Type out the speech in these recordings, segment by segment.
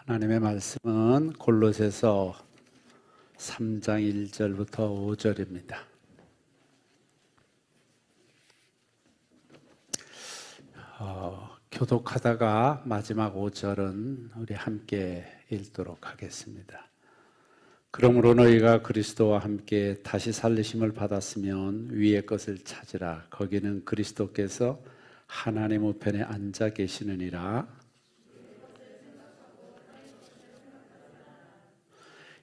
하나님의 말씀은 골로새서 3장 1절부터 5절입니다. 교독하다가 마지막 5절은 우리 함께 읽도록 하겠습니다. 그러므로 너희가 그리스도와 함께 다시 살리심을 받았으면 위의 것을 찾으라. 거기는 그리스도께서 하나님 우편에 앉아 계시느니라.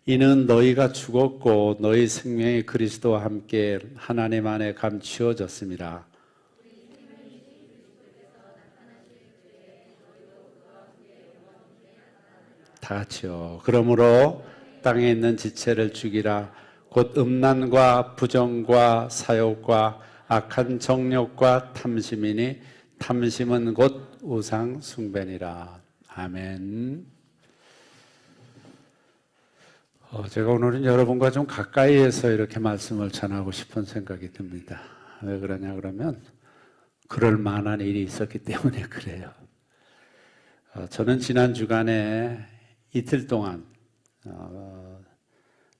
이는 너희가 죽었고 너희 생명이 그리스도와 함께 하나님 안에 감추어졌습니다. 다 같이요. 그러므로 땅에 있는 지체를 죽이라. 곧 음란과 부정과 사욕과 악한 정욕과 탐심이니 탐심은 곧 우상 숭배니라. 아멘. 제가 오늘은 여러분과 좀 가까이에서 이렇게 말씀을 전하고 싶은 생각이 듭니다. 왜 그러냐 그러면 그럴 만한 일이 있었기 때문에 그래요. 저는 지난 주간에 이틀 동안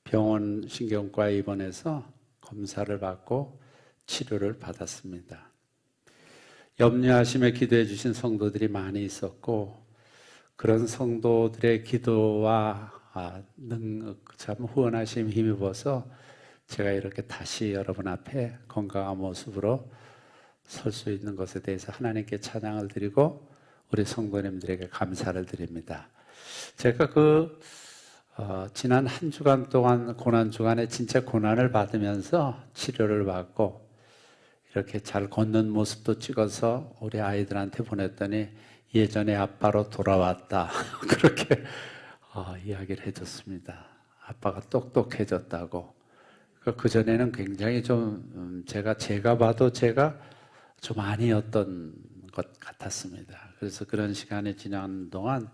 병원 신경과에 입원해서 검사를 받고 치료를 받았습니다. 염려하시며 기도해 주신 성도들이 많이 있었고 그런 성도들의 기도와 참 후원하심 힘입어서 제가 이렇게 다시 여러분 앞에 건강한 모습으로 설 수 있는 것에 대해서 하나님께 찬양을 드리고 우리 성도님들에게 감사를 드립니다. 제가 지난 한 주간 동안 고난 주간에 진짜 고난을 받으면서 치료를 받고 이렇게 잘 걷는 모습도 찍어서 우리 아이들한테 보냈더니 예전에 아빠로 돌아왔다 그렇게 이야기를 해줬습니다. 아빠가 똑똑해졌다고. 그전에는 굉장히 좀 제가 봐도 제가 좀 아니었던 것 같았습니다. 그래서 그런 시간이 지난 동안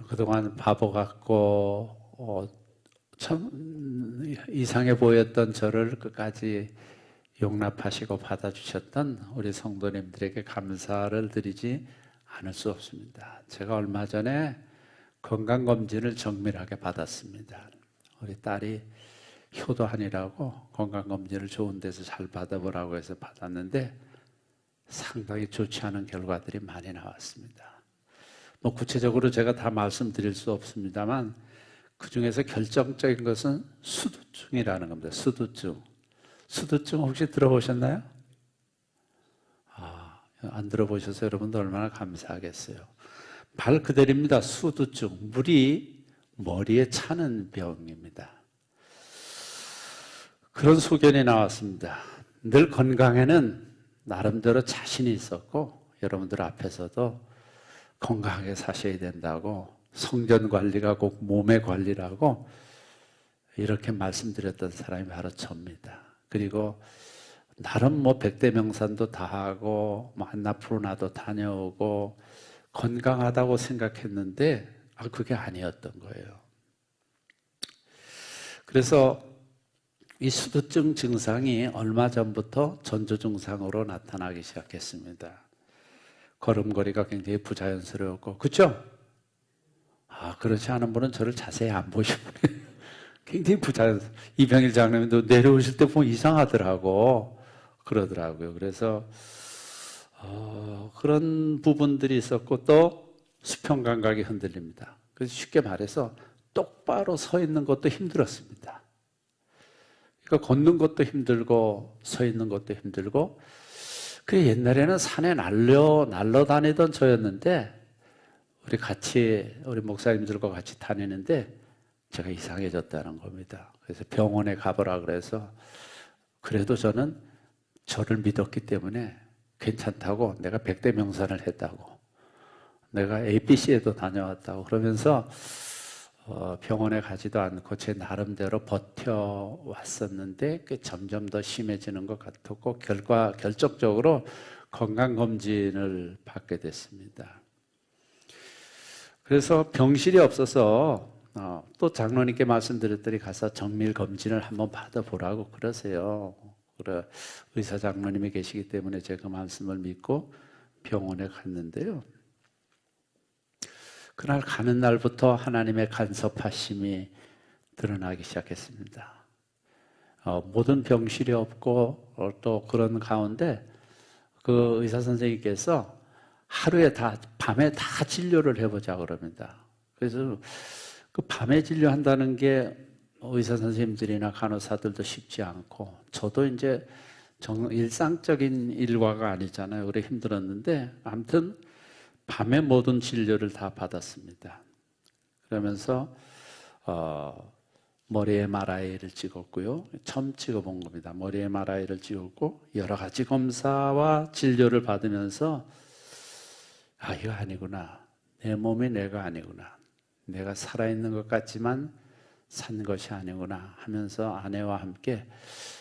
그동안 바보 같고 참 이상해 보였던 저를 끝까지 용납하시고 받아주셨던 우리 성도님들에게 감사를 드리지 않을 수 없습니다. 제가 얼마 전에 건강검진을 정밀하게 받았습니다. 우리 딸이 효도하니라고 건강검진을 좋은 데서 잘 받아보라고 해서 받았는데 상당히 좋지 않은 결과들이 많이 나왔습니다. 구체적으로 제가 다 말씀드릴 수 없습니다만 그 중에서 결정적인 것은 수두증이라는 겁니다. 수두증. 수두증 혹시 들어보셨나요? 안 들어보셔서 여러분도 얼마나 감사하겠어요. 말 그대로입니다. 수두증. 물이 머리에 차는 병입니다. 그런 소견이 나왔습니다. 늘 건강에는 나름대로 자신이 있었고 여러분들 앞에서도 건강하게 사셔야 된다고 성전 관리가 꼭 몸의 관리라고 이렇게 말씀드렸던 사람이 바로 저입니다. 그리고 나름 100대 명산도 다 하고 안나푸르나도 다녀오고 건강하다고 생각했는데 그게 아니었던 거예요. 그래서 이 수두증 증상이 얼마 전부터 전조 증상으로 나타나기 시작했습니다. 걸음걸이가 굉장히 부자연스러웠고, 그렇죠? 그렇지 않은 분은 저를 자세히 안 보시면 굉장히 부자연스러워. 이병일 장로님도 내려오실 때 보면 이상하더라고 그러더라고요. 그래서 그런 부분들이 있었고 또 수평 감각이 흔들립니다. 그래서 쉽게 말해서 똑바로 서 있는 것도 힘들었습니다. 그러니까 걷는 것도 힘들고 서 있는 것도 힘들고. 그 옛날에는 산에 날러 다니던 저였는데 우리 목사님들과 같이 다니는데 제가 이상해졌다는 겁니다. 그래서 병원에 가보라 그래서 그래도 저는 저를 믿었기 때문에 괜찮다고, 내가 100대 명산을 했다고, 내가 ABC에도 다녀왔다고 그러면서 병원에 가지도 않고 제 나름대로 버텨왔었는데 점점 더 심해지는 것 같았고 결정적으로 건강검진을 받게 됐습니다. 그래서 병실이 없어서 또 장로님께 말씀드렸더니 가서 정밀검진을 한번 받아보라고 그러세요. 의사 장로님이 계시기 때문에 제가 말씀을 믿고 병원에 갔는데요. 그날 가는 날부터 하나님의 간섭하심이 드러나기 시작했습니다. 모든 병실이 없고 또 그런 가운데 그 의사 선생님께서 밤에 다 진료를 해보자 그럽니다. 그래서 그 밤에 진료한다는 게 의사 선생님들이나 간호사들도 쉽지 않고, 저도 이제 일상적인 일과가 아니잖아요. 그래 힘들었는데, 아무튼 밤에 모든 진료를 다 받았습니다. 그러면서 머리 MRI를 찍었고요. 처음 찍어본 겁니다. 머리 MRI를 찍었고 여러 가지 검사와 진료를 받으면서 이거 아니구나. 내 몸이 내가 아니구나. 내가 살아있는 것 같지만 산 것이 아니구나 하면서 아내와 함께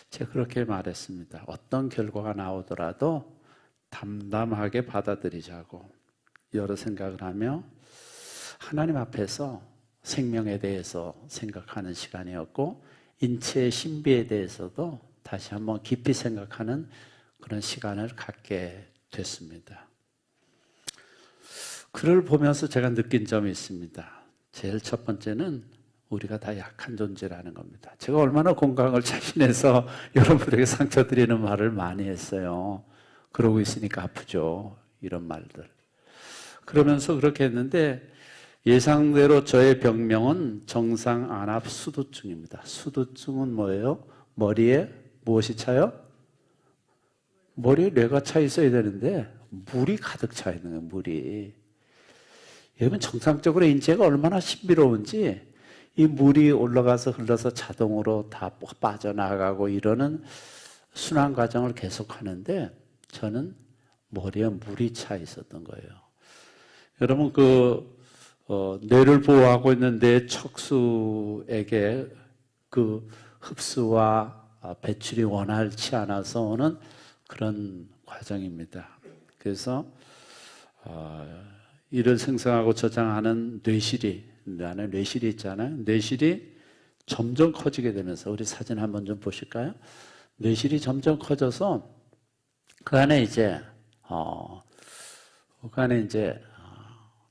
제가 그렇게 말했습니다. 어떤 결과가 나오더라도 담담하게 받아들이자고 여러 생각을 하며 하나님 앞에서 생명에 대해서 생각하는 시간이었고, 인체의 신비에 대해서도 다시 한번 깊이 생각하는 그런 시간을 갖게 됐습니다. 그를 보면서 제가 느낀 점이 있습니다. 제일 첫 번째는 우리가 다 약한 존재라는 겁니다. 제가 얼마나 건강을 자신해서 여러분들에게 상처 드리는 말을 많이 했어요. 그러고 있으니까 아프죠. 이런 말들. 그러면서 그렇게 했는데, 예상대로 저의 병명은 정상 안압 수두증입니다. 수두증은 뭐예요? 머리에 무엇이 차요? 머리에 뇌가 차 있어야 되는데 물이 가득 차 있는 거예요. 물이. 여러분, 정상적으로 인체가 얼마나 신비로운지 이 물이 올라가서 흘러서 자동으로 다 빠져나가고 이러는 순환 과정을 계속하는데, 저는 머리에 물이 차 있었던 거예요. 여러분, 뇌를 보호하고 있는 뇌 척수에게 그 흡수와 배출이 원활치 않아서 오는 그런 과정입니다. 그래서 이를 생성하고 저장하는 뇌실이 있잖아요. 뇌실이 점점 커지게 되면서, 우리 사진 한번 좀 보실까요? 뇌실이 점점 커져서 그 안에 이제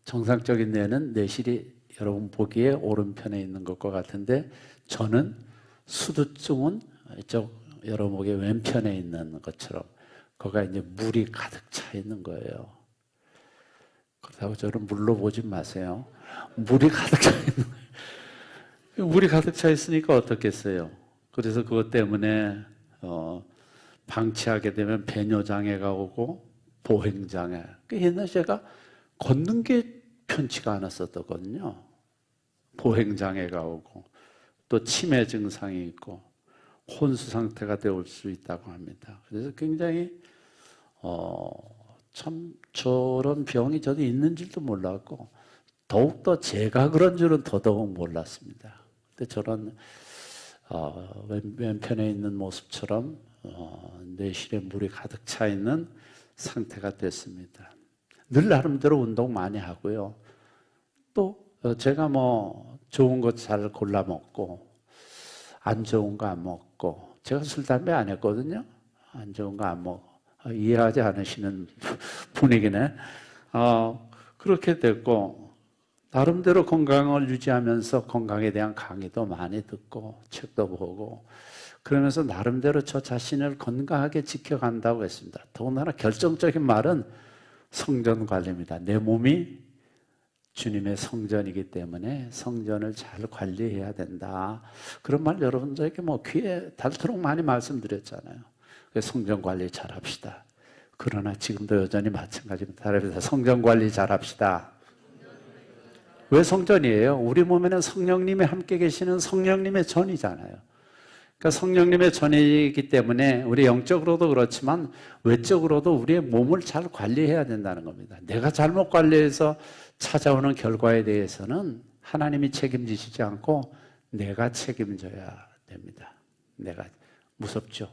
정상적인 뇌는 뇌실이 여러분 보기에 오른편에 있는 것과 같은데, 저는 수두증은 이쪽 여러분 보기에 왼편에 있는 것처럼 거기가 이제 물이 가득 차 있는 거예요. 그렇다고 저를 물로 보지 마세요. 물이 가득 차 있는 거예요. 물이 가득 차 있으니까 어떻겠어요? 그래서 그것 때문에 방치하게 되면 배뇨장애가 오고 보행장애. 옛날에 제가 걷는 게 편치가 않았었거든요. 보행장애가 오고 또 치매 증상이 있고 혼수 상태가 되올 수 있다고 합니다. 그래서 굉장히 참 저런 병이 저도 있는 줄도 몰랐고, 더욱더 제가 그런 줄은 더더욱 몰랐습니다. 근데 저런 왼편에 있는 모습처럼 뇌실에 물이 가득 차 있는 상태가 됐습니다. 늘 나름대로 운동 많이 하고요. 또 제가 좋은 것 잘 골라 먹고 안 좋은 거 안 먹고, 제가 술 담배 안 했거든요. 안 좋은 거 안 먹고. 이해하지 않으시는 분위기네. 그렇게 됐고, 나름대로 건강을 유지하면서 건강에 대한 강의도 많이 듣고 책도 보고, 그러면서 나름대로 저 자신을 건강하게 지켜간다고 했습니다. 더군다나 결정적인 말은 성전 관리입니다. 내 몸이 주님의 성전이기 때문에 성전을 잘 관리해야 된다. 그런 말 여러분들에게 귀에 닳도록 많이 말씀드렸잖아요. 성전 관리 잘 합시다. 그러나 지금도 여전히 마찬가지입니다. 성전 관리 잘 합시다. 왜 성전이에요? 우리 몸에는 성령님이 함께 계시는 성령님의 전이잖아요. 그러니까 성령님의 전이기 때문에 우리 영적으로도 그렇지만 외적으로도 우리의 몸을 잘 관리해야 된다는 겁니다. 내가 잘못 관리해서 찾아오는 결과에 대해서는 하나님이 책임지시지 않고 내가 책임져야 됩니다. 무섭죠?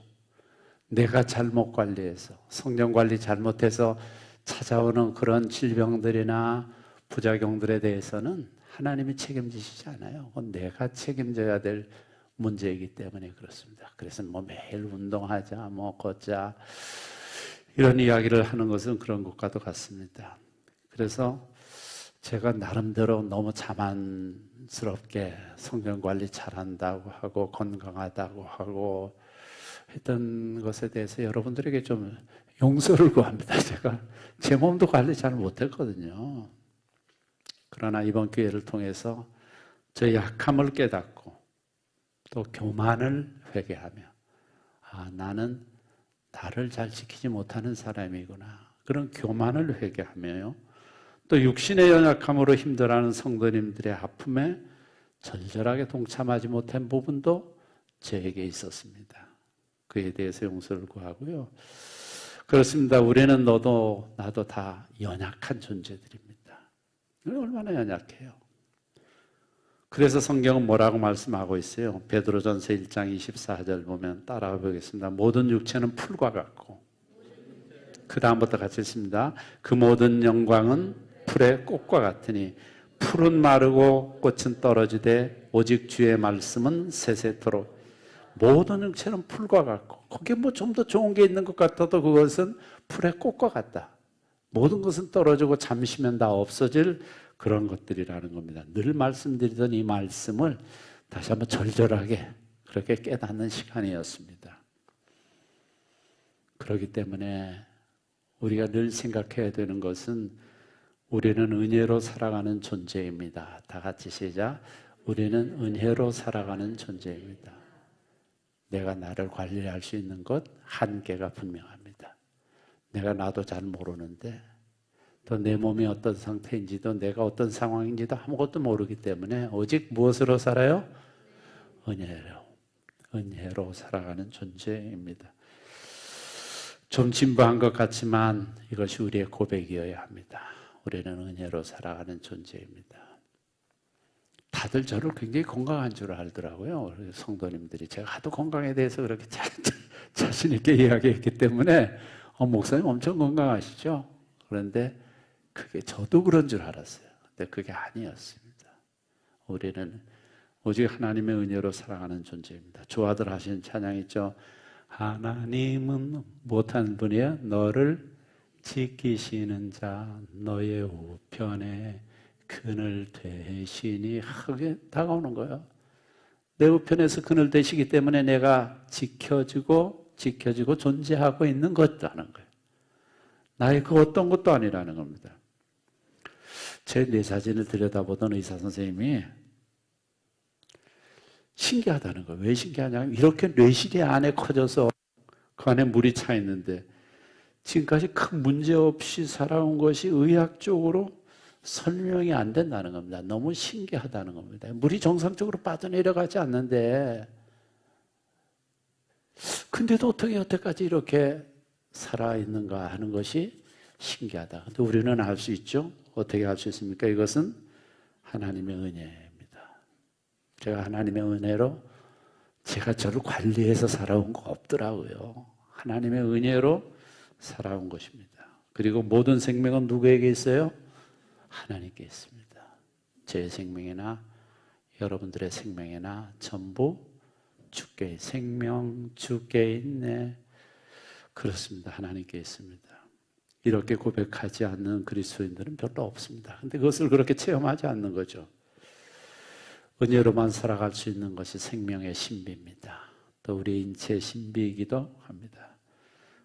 내가 잘못 관리해서, 성령 관리 잘못해서 찾아오는 그런 질병들이나 부작용들에 대해서는 하나님이 책임지시지 않아요. 그건 내가 책임져야 될 문제이기 때문에 그렇습니다. 그래서 매일 운동하자, 걷자, 이런 이야기를 하는 것은 그런 것과도 같습니다. 그래서 제가 나름대로 너무 자만스럽게 성경 관리 잘한다고 하고 건강하다고 하고 했던 것에 대해서 여러분들에게 좀 용서를 구합니다. 제가 제 몸도 관리 잘 못했거든요. 그러나 이번 기회를 통해서 저 약함을 깨닫고 또 교만을 회개하며 나는 나를 잘 지키지 못하는 사람이구나. 그런 교만을 회개하며요. 또 육신의 연약함으로 힘들어하는 성도님들의 아픔에 절절하게 동참하지 못한 부분도 저에게 있었습니다. 그에 대해서 용서를 구하고요. 그렇습니다. 우리는 너도 나도 다 연약한 존재들입니다. 얼마나 연약해요. 그래서 성경은 뭐라고 말씀하고 있어요? 베드로전서 1장 24절 보면 따라가 보겠습니다. 모든 육체는 풀과 같고, 그 다음부터 같이 읽습니다. 그 모든 영광은 풀의 꽃과 같으니 풀은 마르고 꽃은 떨어지되 오직 주의 말씀은 세세토록. 모든 육체는 풀과 같고, 거기에 뭐 좀 더 좋은 게 있는 것 같아도 그것은 풀의 꽃과 같다. 모든 것은 떨어지고 잠시면 다 없어질 그런 것들이라는 겁니다. 늘 말씀드리던 이 말씀을 다시 한번 절절하게 그렇게 깨닫는 시간이었습니다. 그렇기 때문에 우리가 늘 생각해야 되는 것은 우리는 은혜로 살아가는 존재입니다. 다 같이 시작. 우리는 은혜로 살아가는 존재입니다. 내가 나를 관리할 수 있는 것 한계가 분명합니다. 내가 나도 잘 모르는데 또 내 몸이 어떤 상태인지도 내가 어떤 상황인지도 아무것도 모르기 때문에 오직 무엇으로 살아요? 은혜로 살아가는 존재입니다. 좀 진부한 것 같지만 이것이 우리의 고백이어야 합니다. 우리는 은혜로 살아가는 존재입니다. 다들 저를 굉장히 건강한 줄 알더라고요. 성도님들이 제가 하도 건강에 대해서 그렇게 자신 있게 이야기했기 때문에 목사님 엄청 건강하시죠? 그런데 그게 저도 그런 줄 알았어요. 근데 그게 아니었습니다. 우리는 오직 하나님의 은혜로 살아가는 존재입니다. 조아들 하신 찬양 있죠? 하나님은 못한 분이야. 너를 지키시는 자 너의 우편에 그늘 되시니 하게 다가오는 거예요. 내 우편에서 그늘 되시기 때문에 내가 지켜지고 존재하고 있는 것이라는 거예요. 나의 그 어떤 것도 아니라는 겁니다. 제 뇌 사진을 들여다보던 의사 선생님이 신기하다는 거예요. 왜 신기하냐면 이렇게 뇌실이 안에 커져서 그 안에 물이 차 있는데 지금까지 큰 문제 없이 살아온 것이 의학적으로 설명이 안 된다는 겁니다. 너무 신기하다는 겁니다. 물이 정상적으로 빠져내려가지 않는데 근데도 어떻게 여태까지 이렇게 살아있는가 하는 것이 신기하다. 근데 우리는 알 수 있죠? 어떻게 알 수 있습니까? 이것은 하나님의 은혜입니다. 제가 하나님의 은혜로 제가 저를 관리해서 살아온 거 없더라고요. 하나님의 은혜로 살아온 것입니다. 그리고 모든 생명은 누구에게 있어요? 하나님께 있습니다. 제 생명이나 여러분들의 생명이나 전부 주께 생명 주께 있네. 그렇습니다. 하나님께 있습니다. 이렇게 고백하지 않는 그리스도인들은 별로 없습니다. 근데 그것을 그렇게 체험하지 않는 거죠. 은혜로만 살아갈 수 있는 것이 생명의 신비입니다. 또 우리 인체의 신비이기도 합니다.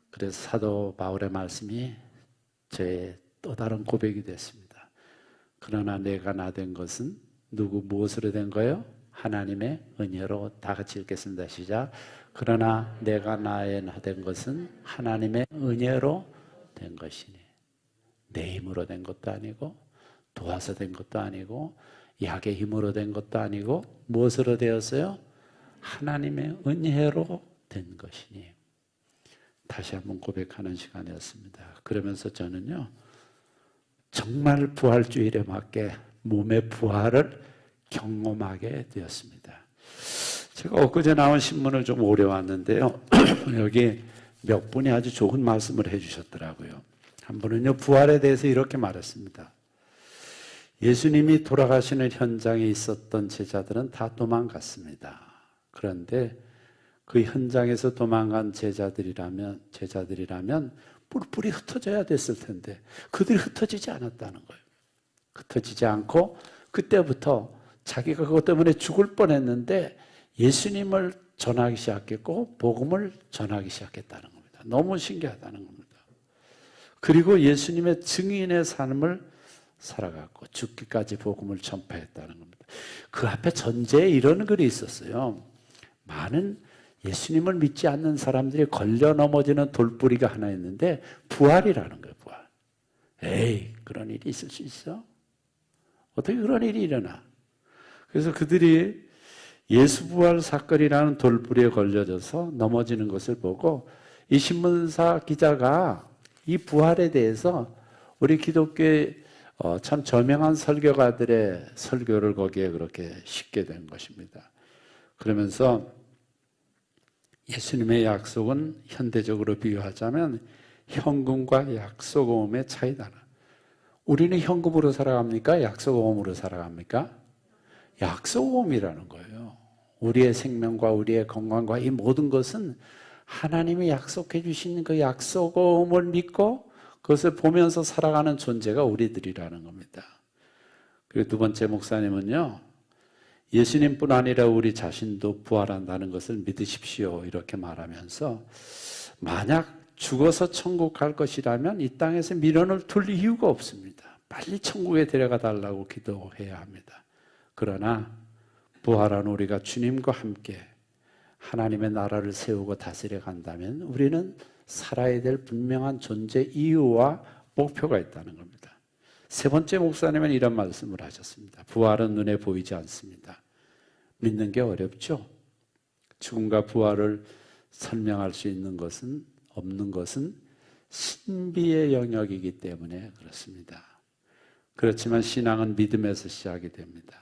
그래서 사도 바울의 말씀이 저의 또 다른 고백이 됐습니다. 그러나 내가 나 된 것은 무엇으로 된 거예요? 하나님의 은혜로. 다 같이 읽겠습니다. 시작. 그러나 내가 나 된 것은 하나님의 은혜로 된 것이니. 내 힘으로 된 것도 아니고 도와서 된 것도 아니고 약의 힘으로 된 것도 아니고 무엇으로 되었어요? 하나님의 은혜로 된 것이니. 다시 한번 고백하는 시간이었습니다. 그러면서 저는요 정말 부활주일에 맞게 몸의 부활을 경험하게 되었습니다. 제가 엊그제 나온 신문을 좀 오래 왔는데요. 여기 몇 분이 아주 좋은 말씀을 해주셨더라고요. 한 분은요 부활에 대해서 이렇게 말했습니다. 예수님이 돌아가시는 현장에 있었던 제자들은 다 도망갔습니다. 그런데 그 현장에서 도망간 제자들이라면 뿔뿔이 흩어져야 됐을 텐데 그들이 흩어지지 않았다는 거예요. 흩어지지 않고 그때부터 자기가 그것 때문에 죽을 뻔했는데 예수님을 전하기 시작했고 복음을 전하기 시작했다는 겁니다. 너무 신기하다는 겁니다. 그리고 예수님의 증인의 삶을 살아갔고 죽기까지 복음을 전파했다는 겁니다. 그 앞에 전제에 이런 글이 있었어요. 많은 예수님을 믿지 않는 사람들이 걸려 넘어지는 돌뿌리가 하나 있는데 부활이라는 거예요. 부활. 에이, 그런 일이 있을 수 있어? 어떻게 그런 일이 일어나? 그래서 그들이 예수 부활 사건이라는 돌뿌리에 걸려져서 넘어지는 것을 보고 이 신문사 기자가 이 부활에 대해서 우리 기독교의 참 저명한 설교가들의 설교를 거기에 그렇게 싣게 된 것입니다. 그러면서 예수님의 약속은 현대적으로 비유하자면 현금과 약속음의 차이다. 우리는 현금으로 살아갑니까? 약속음으로 살아갑니까? 약속음이라는 거예요. 우리의 생명과 우리의 건강과 이 모든 것은 하나님이 약속해 주신 그 약속음을 믿고 그것을 보면서 살아가는 존재가 우리들이라는 겁니다. 그리고 두 번째 목사님은요, 예수님뿐 아니라 우리 자신도 부활한다는 것을 믿으십시오 이렇게 말하면서 만약 죽어서 천국 갈 것이라면 이 땅에서 미련을 둘 이유가 없습니다. 빨리 천국에 데려가 달라고 기도해야 합니다. 그러나 부활한 우리가 주님과 함께 하나님의 나라를 세우고 다스려 간다면 우리는 살아야 될 분명한 존재 이유와 목표가 있다는 겁니다. 세 번째 목사님은 이런 말씀을 하셨습니다. 부활은 눈에 보이지 않습니다. 믿는 게 어렵죠. 죽음과 부활을 설명할 수 있는 것은 없는 것은 신비의 영역이기 때문에 그렇습니다. 그렇지만 신앙은 믿음에서 시작이 됩니다.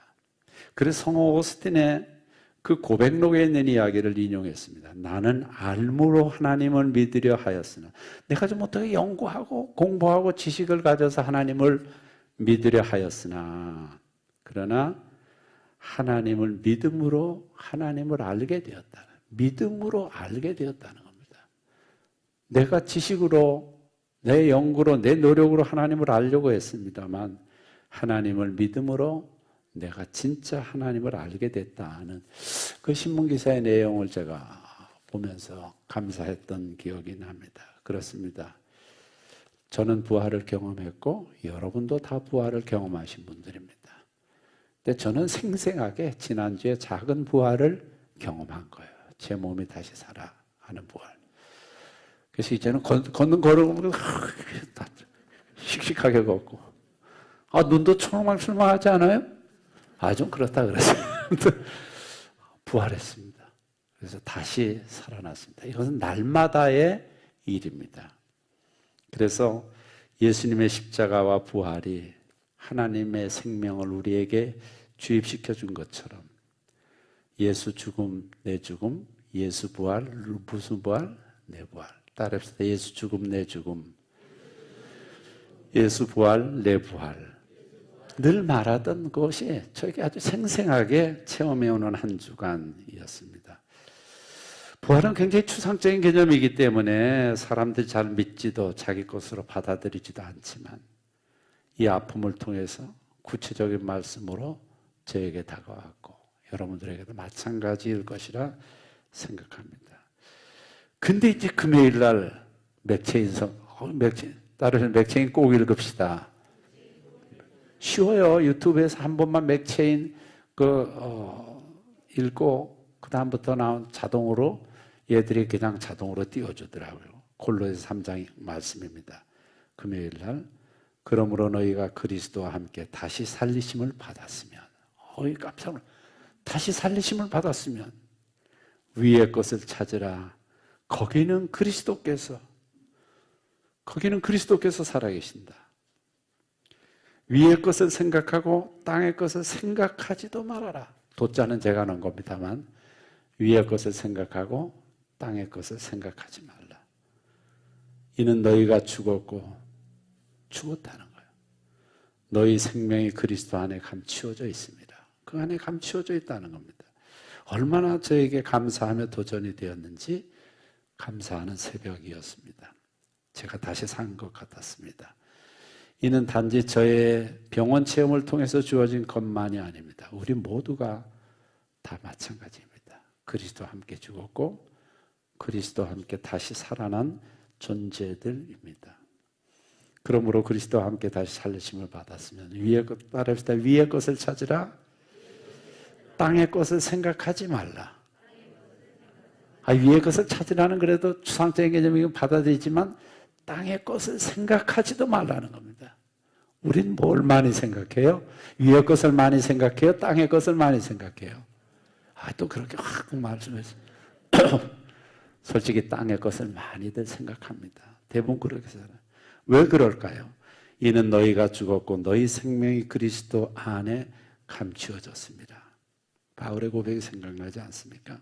그래서 성 오거스틴의 그 고백록에 있는 이야기를 인용했습니다. 나는 알므로 하나님을 믿으려 하였으나 내가 좀 어떻게 연구하고 공부하고 지식을 가져서 하나님을 믿으려 하였으나 그러나 하나님을 믿음으로 하나님을 알게 되었다. 믿음으로 알게 되었다는 겁니다. 내가 지식으로 내 연구로 내 노력으로 하나님을 알려고 했습니다만 하나님을 믿음으로 내가 진짜 하나님을 알게 됐다는 그 신문기사의 내용을 제가 보면서 감사했던 기억이 납니다. 그렇습니다. 저는 부활을 경험했고 여러분도 다 부활을 경험하신 분들입니다. 근데 저는 생생하게 지난주에 작은 부활을 경험한 거예요. 제 몸이 다시 살아 하는 부활. 그래서 이제는 걷는 걸음으로 씩씩하게 걷고 눈도 초롱망출망하지 않아요? 좀 그렇다 그랬어요. 부활했습니다. 그래서 다시 살아났습니다. 이것은 날마다의 일입니다. 그래서 예수님의 십자가와 부활이 하나님의 생명을 우리에게 주입시켜 준 것처럼 예수 죽음, 내 죽음, 예수 부활, 무슨 부활? 내 부활. 따라합시다. 예수 죽음, 내 죽음, 예수 부활, 내 부활. 늘 말하던 것이 저에게 아주 생생하게 체험해오는 한 주간이었습니다. 부활은 굉장히 추상적인 개념이기 때문에 사람들이 잘 믿지도 자기 것으로 받아들이지도 않지만 이 아픔을 통해서 구체적인 말씀으로 저에게 다가왔고 여러분들에게도 마찬가지일 것이라 생각합니다. 근데 이제 금요일 날 따르는 맥체인 꼭 읽읍시다. 쉬워요. 유튜브에서 한 번만 맥체인 읽고 그 다음부터 나온 자동으로 얘들이 그냥 자동으로 띄워주더라고요. 골로새서 3장 말씀입니다. 금요일 날 그러므로 너희가 그리스도와 함께 다시 살리심을 받았으면 깜짝 놀라. 다시 살리심을 받았으면 위의 것을 찾으라. 거기는 그리스도께서 살아계신다. 위의 것을 생각하고 땅의 것을 생각하지도 말아라. 도자는 제가 넣은 겁니다만 위의 것을 생각하고 땅의 것을 생각하지 말라. 이는 너희가 죽었다는 거예요. 너희 생명이 그리스도 안에 감추어져 있습니다. 그 안에 감추어져 있다는 겁니다. 얼마나 저에게 감사하며 도전이 되었는지 감사하는 새벽이었습니다. 제가 다시 산 것 같았습니다. 이는 단지 저의 병원 체험을 통해서 주어진 것만이 아닙니다. 우리 모두가 다 마찬가지입니다. 그리스도와 함께 죽었고 그리스도와 함께 다시 살아난 존재들입니다. 그러므로 그리스도와 함께 다시 살리심을 받았으면 위의 것 따라합시다. 위의 것을 찾으라. 땅의 것을 생각하지 말라. 위의 것을 찾으라는 그래도 추상적인 개념이고 받아들이지만 땅의 것을 생각하지도 말라는 겁니다. 우린 뭘 많이 생각해요? 위의 것을 많이 생각해요? 땅의 것을 많이 생각해요? 또 그렇게 확 말씀해서 솔직히 땅의 것을 많이들 생각합니다. 대부분 그렇게 살아요. 왜 그럴까요? 이는 너희가 죽었고 너희 생명이 그리스도 안에 감추어졌습니다. 바울의 고백이 생각나지 않습니까?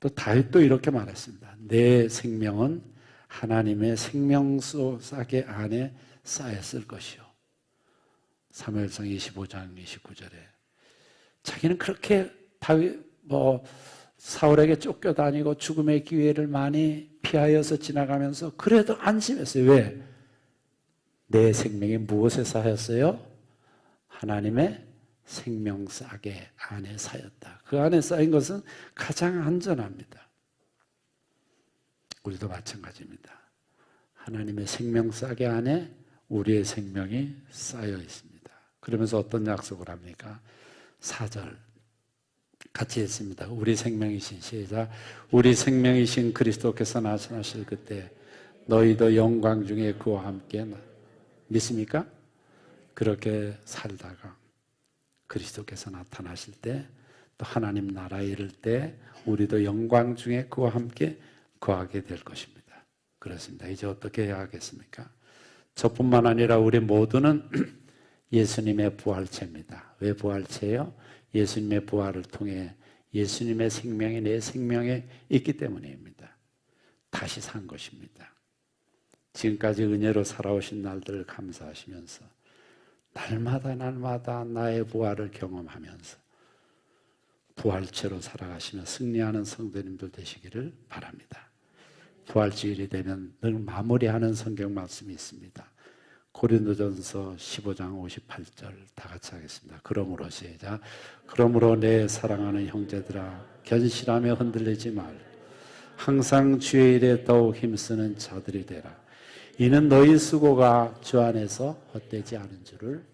또 다윗도 이렇게 말했습니다. 내 생명은 하나님의 생명수 싸개 안에 쌓였을 것이요. 사무엘상 25장 29절에 자기는 그렇게 다윗 사울에게 쫓겨다니고 죽음의 기회를 많이 피하여서 지나가면서 그래도 안심했어요. 왜? 내 생명이 무엇에 쌓였어요? 하나님의 생명싸개 안에 쌓였다. 그 안에 쌓인 것은 가장 안전합니다. 우리도 마찬가지입니다. 하나님의 생명싸개 안에 우리의 생명이 쌓여 있습니다. 그러면서 어떤 약속을 합니까? 4절 같이 했습니다. 우리 생명이신 시작. 우리 생명이신 그리스도께서 나타나실 그때 너희도 영광 중에 그와 함께 믿습니까? 그렇게 살다가 그리스도께서 나타나실 때 또 하나님 나라에 이를 때 우리도 영광 중에 그와 함께 거하게 될 것입니다. 그렇습니다. 이제 어떻게 해야 하겠습니까? 저뿐만 아니라 우리 모두는 예수님의 부활체입니다. 왜 부활체예요? 예수님의 부활을 통해 예수님의 생명이 내 생명에 있기 때문입니다. 다시 산 것입니다. 지금까지 은혜로 살아오신 날들을 감사하시면서 날마다 나의 부활을 경험하면서 부활체로 살아가시며 승리하는 성도님들 되시기를 바랍니다. 부활주일이 되면 늘 마무리하는 성경 말씀이 있습니다. 고린도전서 15장 58절 다 같이 하겠습니다. 그러므로 시작. 그러므로 내 사랑하는 형제들아 견실하며 흔들리지 말. 항상 주의 일에 더욱 힘쓰는 자들이 되라. 이는 너희 수고가 주 안에서 헛되지 않은 줄을